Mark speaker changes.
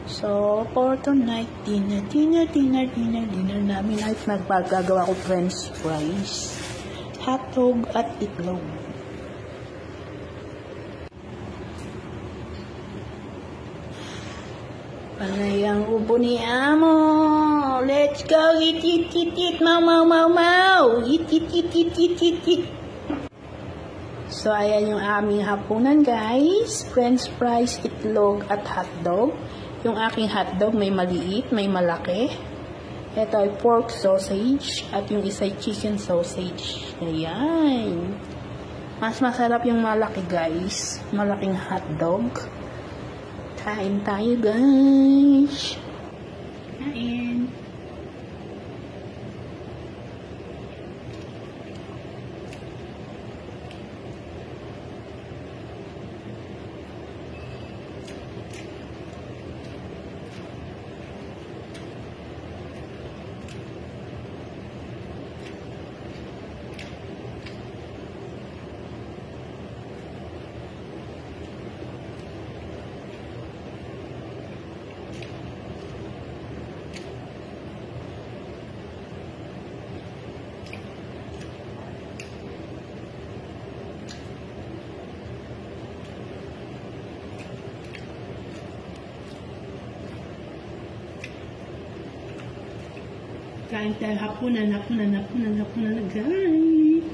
Speaker 1: So, for tonight, dinner namin ay magpagagawa ko french fries, hotdog at itlog. Panay ang ubo ni Amo. Let's go, eat, mau. Eat. So, ayan yung aming hapunan, guys. French fries, itlog, at hotdog. Yung aking hotdog may maliit, may malaki. Ito ay pork sausage, at yung isa ay chicken sausage. Ayan. Mas masarap yung malaki, guys. Malaking hotdog. Kain tayo, guys. Kain. Kain tayo hapunan na guys.